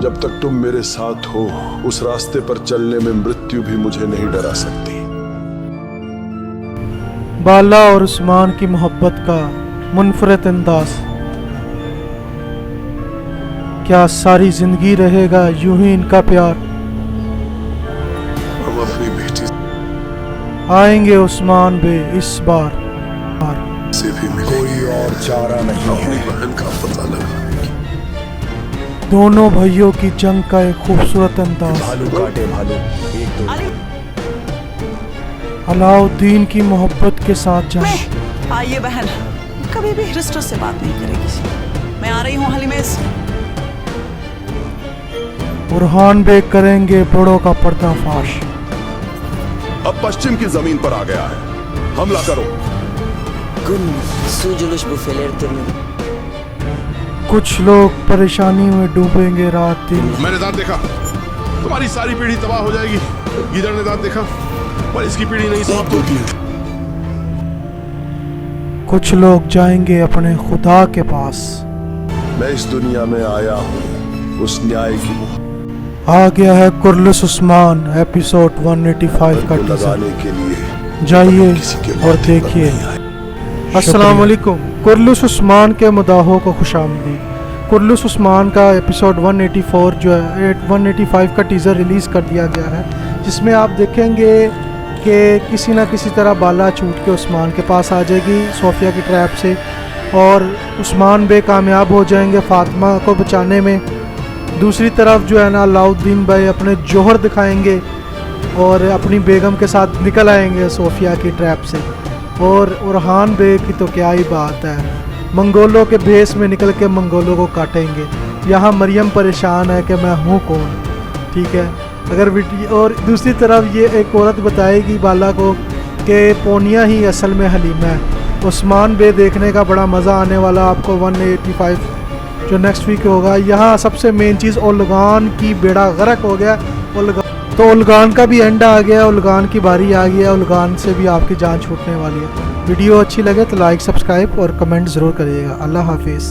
जब तक तुम मेरे साथ हो उस रास्ते पर चलने में मृत्यु भी मुझे नहीं डरा सकती। बाला और उस्मान की मोहब्बत का मुनफरद अंदाज। क्या सारी जिंदगी रहेगा यूं ही इनका प्यार? हम अपनी बेटी आएंगे उस्मान बे इस बार से भी मिले, कोई और चारा नहीं अपनी है। बहन का पता लगा। दोनों भाइयों की जंग का एक खूबसूरत अंदाज। भालू काटे भालू, एक दो अलाउद्दीन की मोहब्बत के साथ जंग। आइए बहन, कभी भी रिश्तों से बात नहीं करेगी। मैं आ रही हूँ हलीमेज। बुरहान बे करेंगे बड़ों का पर्दाफाश। अब पश्चिम की जमीन पर आ गया है, हमला करो। कुछ लोग परेशानी में डूबेंगे रात दिन। मैंने दांत देखा, तुम्हारी सारी पीढ़ी तबाह हो जाएगी। गीदड़ ने दांत देखा पर इसकी पीढ़ी नहीं समाप्त होती। कुछ लोग जाएंगे अपने खुदा के पास। मैं इस दुनिया में आया हूँ उस न्याय की आ गया है कुर्लुस उस्मान एपिसोड 185 का टीजर। लगाने के लिए जाइए किसी के और माथे पर देखिए। नहीं आए। अस्सलाम वालेकुम। कुर्लुस उस्मान के मुदाहों को खुशामदीद। कुर्लुस उस्मान का एपिसोड 184 जो है 185 का टीज़र रिलीज़ कर दिया गया है, जिसमें आप देखेंगे कि किसी ना किसी तरह बाला छूट के उस्मान के पास आ जाएगी सोफिया की ट्रैप से, और उस्मान बे कामयाब हो जाएंगे फ़ातिमा को बचाने में। दूसरी तरफ जो है ना अलाउद्दीन भाई अपने जौहर दिखाएंगे और अपनी बेगम के साथ निकल आएंगे सोफिया की ट्रैप से। और बुरहान बे की तो क्या ही बात है, मंगोलों के भेस में निकल के मंगोलों को काटेंगे। यहाँ मरियम परेशान है कि मैं हूँ कौन, ठीक है। अगर और दूसरी तरफ ये एक औरत बताएगी बाला को कि पोनिया ही असल में हलीमा है। उस्मान बे देखने का बड़ा मज़ा आने वाला आपको 185 जो नेक्स्ट वीक होगा। यहाँ सबसे मेन चीज़ ओलगान की बेड़ा गर्क हो गया। तो उलगान का भी एंड आ गया, उलगान की बारी आ गई है। उलगान से भी आपकी जान छूटने वाली है। वीडियो अच्छी लगे तो लाइक सब्सक्राइब और कमेंट ज़रूर करिएगा। अल्लाह हाफिज़।